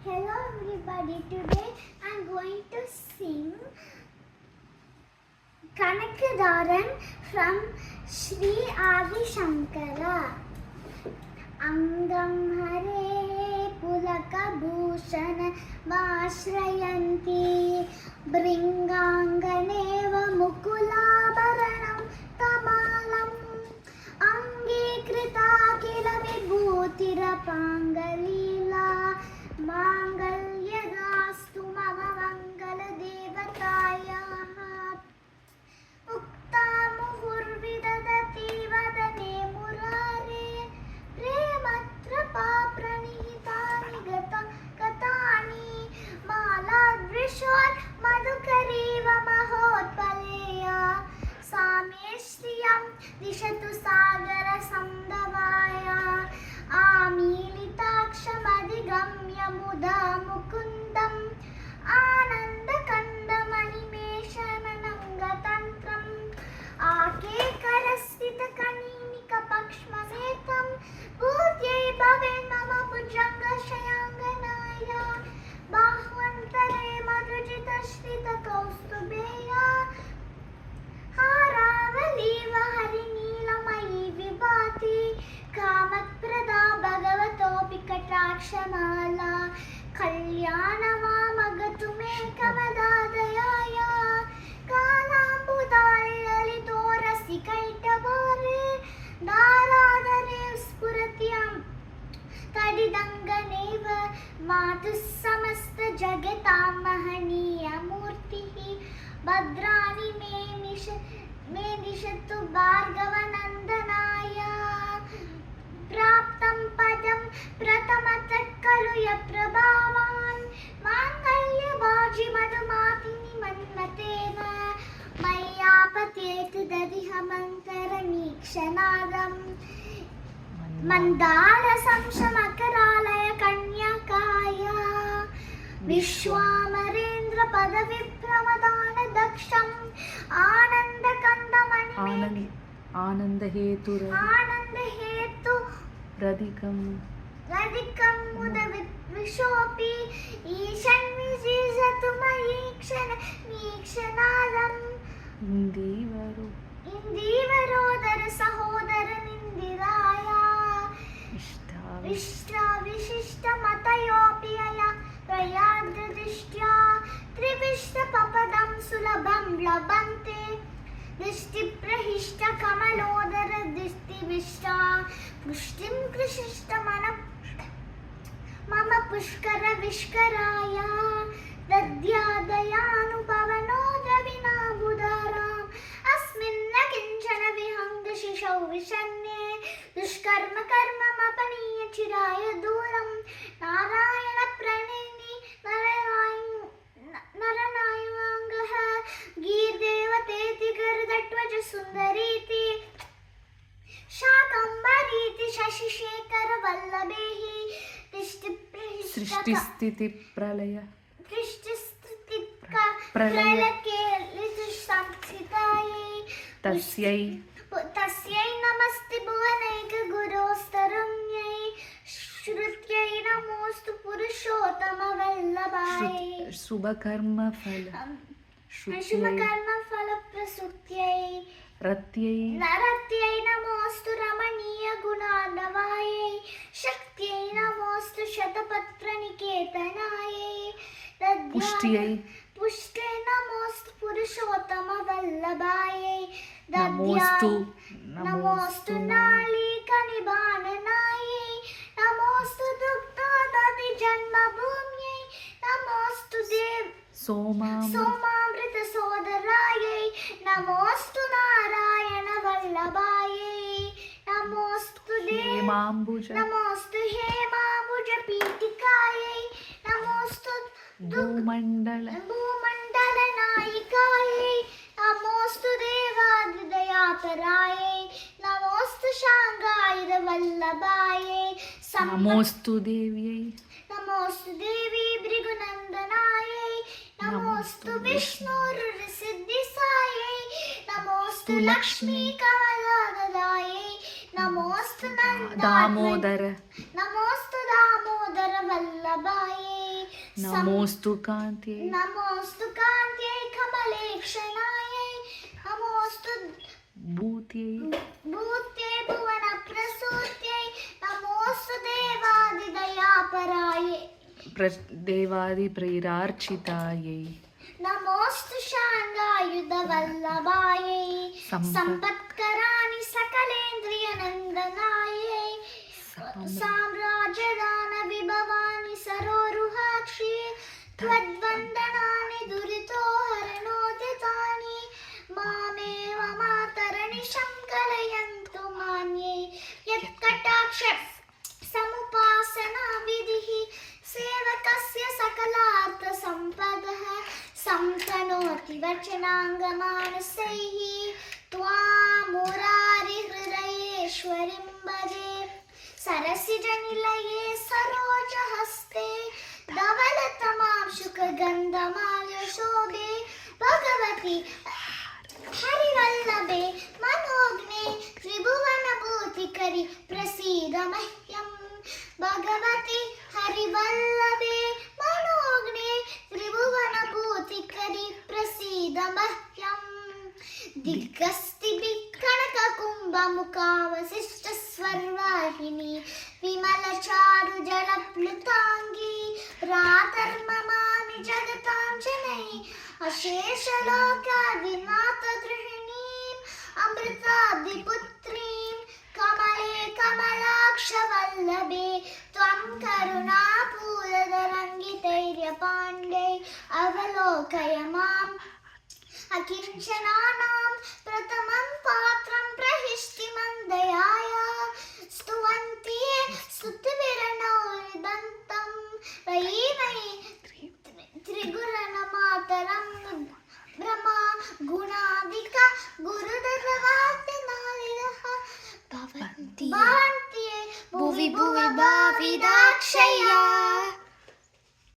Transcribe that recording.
Hello everybody, today I am going to sing Kanakadaran from Sri Adi Shankara. Angam Hare Pulaka Bhushana Mashrayanti Bringanganeva Mukulabaranam Kamalam Angikrita Kila Vibhutira Pangalila Mangalyadastu Mama Mangala Devataya Ukta Muhurvidadati Vadane Murare Prematrapa Pranihitani Gata Katani Maladvrishor Madhukariva Mahotpaleya Sameshriyam Dishatu Sagara Samdavaya Amilitakshamadigamya Muda Mukundam Anandakandamanimeshamanangatantram Akekarastita Kaninika Pakshmasetam Bhutyai Bhaven Mama Pujanga Shayanganaya Bahvantare Madhujita Shrita Kaustubeya Haravaliva Harinilamayi Vibhati Kamatprada Bhagavatopi Katakshamala Kalyanama Magatume Kamadadayaya Kalambudalalitorasi Kaitavare Daradare Spuratyam Kadidanganeva Matu Samasta Jagatam Mahaniya Murtihi Bhadrani Me Nishatu Bhargavanandanaya Praptam Padam Pratamatakkaluya Prabhavan Mangalya Bhaji Madhumatini Manmatena Mayyapatetu Dadihamantara Nikshanadam Mandala Samshamakaralaya Kanyakaya Vishwamarendra Padavipramadana Daksham Ananda Kandamani ಆನಂದ ಹೇತು ರದಿಕಂ ಮುದ ವಿಶೋಪಿ ಈಶನ್ ವಿಜಿಜತು ಮಯೀಕ್ಷಣ ನೀಕ್ಷಣಾದಂ ಇಂದೀವರೋದರ ಸಹೋದರನಿಂದಿರಾಯ ವಿಶಿಷ್ಟ ಮತಯೋಪಿಯ ಪ್ರಯಾದೃಷ್ಟ್ಯಾ ತ್ರಿವಿಷ್ಟ ಪಪದಂ ಸುಲಭಂ ಲಭಂತೆ ದೃಷ್ಟಿಪ್ರಹಿಷ್ಟ ಕಮಲೋದರ ದೃಷ್ಟಿವಿಷ್ಟ ಪುಷ್ಟಿಂ ಕೃಷಿಷ್ಟ ಮಮ ಪುಷ್ಕರ ವಿಷ್ಕರಾಯ ದದ್ಯಾದಯಾನುಪವನೋ ದ್ರವಿಣಾಬುಧಾರಾಂ ಅಸ್ಮಿನ್ನ ಕಿಂಚನ ವಿಹಂಗ ಶಿಶೌ ವಿಷನ್ಯೇ ದುಷ್ಕರ್ಮ ಕರ್ಮಮಪನೀಯ ಚಿರಾಯ ದೂರಂ ನಾರಾಯಣ ಪ್ರಣೇನಿ ನರನಾಯುವಾಂಗಃ ಗೀರ್ದೇವತೇತಿ ಗರುಡಧ್ವಜ ಸುಂದರೀತಿ ಶಾಕಂಬರೀತಿ ಶಶಿಶೇಖರ ವಲ್ಲಭೇಹಿ ಸೃಷ್ಟಿಸ್ಥಿತಿ ಪ್ರಲಯ ಪ್ರಲಯಕ್ಕೆ ಸಂಸ್ಥಿತಾಯೈ ತಸ್ಯೈ ನಮಸ್ತೆ ಭುವನೈಕ ಗುರೋಸ್ತರುಣ್ಯೈ ಶ್ರುತ್ಯೈ ನಮೋಸ್ತು ಪುರುಷೋತ್ತಮ ವಲ್ಲಭಾಯೈ ಶುಭಕರ್ಮ ಫಲ ಪ್ರಸುತ್ಯೈ ರತ್ಯೈ ನಮೋಸ್ತು ರಮಣೀಯ ಗುಣಾರ್ಣವಾಯೈ ಶಕ್ತ್ಯೈ ನಮೋಸ್ತು ಶತಪತ್ರ ನಿಕೇತನಾಯೈ ಪುಷ್ಟ್ಯೈ ನಮೋಸ್ತು ಪುರುಷೋತ್ತಮ ವಲ್ಲಭಾಯೈ ನಮೋಸ್ತು ನಾಳೀಕ ನಿಬಾನನಾಯೈ ನಮೋಸ್ತು ದುಗ್ಧೋದಧಿ ಜನ್ಮಭೂಮ್ಯೈ ನಮೋಸ್ತು ಸೋಮಾಮೃತ ಸೋದರಾಯೈ ನಮೋಸ್ತು ನಾರಾಯಣ ವಲ್ಲಭಾಯೈ ನಮೋಸ್ತು ಹೇಮಾಂಬುಜ ಪೀಠಿಕಾಯೈ ನಮೋಸ್ತು ಭೂಮಂಡಲ ನಾಯಿಕಾಯೈ ನಮೋಸ್ತು ದೇವಾದಿದಯಾಪರಾಯೈ ನಮೋಸ್ತು ಶಾಂಗಾಯುಧ ವಲ್ಲಭಾಯೈ ನಮೋಸ್ತು ದೇವ್ಯೈ ನಮೋಸ್ತು ದೇವಿ ಭೃಗುನಂದನಾಯೈ ನಮೋಸ್ತು ವಿಷ್ಣುರ್ಸಿದ್ಧಿಸಾಯೈ ನಮೋಸ್ತು ಲಕ್ಷ್ಮೀ ಕಮಲಾದಾಯೈ ನಮೋಸ್ತು दामोदर नमोस्तु दामोदर वल्लभायै नमोऽस्तु कान्त्यै नमोऽस्तु कान्त्यै कमले क्षणायै नमोऽस्तु भूत्यै भूत्यै भुवनप्रसूत्यै नमोऽस्तु देवादिदयापरायै देवादिप्रैरार्चितायै नमोऽस्तु शार्ङ्गायुधवल्लभायै सम्पत्कराणि सकलेन्द्रियनन्दनायै साम्राज्यदानविभवानि सरोरुहाक्षि त्वद्वन्दनानि दुरितोहरणोदितानि मामेव मातरनिशं कलयन्तु मान्ये यत्कटाक्ष समुपासना विधिः सेवकस्य सकलार्थसम्पदः संतनोति वचनाङ्गमानसैः त्वां मुरारिहृदयेश्वरीं भजे सरसिजनिलये सरोजहस्ते धवलतमां शुकगन्धमाल्यशोभे भगवति हरिवल्लभे मनोज्ञे त्रिभुवनभूतिकरि प्रसीद मह्यम् भगवति हरिवल्लभे मनोज्ञे त्रिभुवनभूतिकरि प्रसीद मह्यम् दिग्गस्तिबिक्कणककुम्भमुखावशिष्टस्वर्वाहिनी विमलचारुजलप्लुताङ्गी रातर्ममामि जगतां जनैः अशेषलोकादिनाथगृहिणीम् अमृताब्धिपुत्रीं कमले कमलाक्षवल्लभे त्वं करुणापूरदरङ्गितैर्यपाण्डै अवलोकय माम् अकिञ्चनानां प्रथमं पात्रं प्रहिष्टिमन्दयाय स्तुवन्ति ये स्तुतिभिर्नवनिदन्तं वयीमयि त्रिगुणमातरं ब्रह्मा गुणादिका गुरुदर्वादिनादिनः भवन्ति ये भुवि भुवि भाविदाक्षया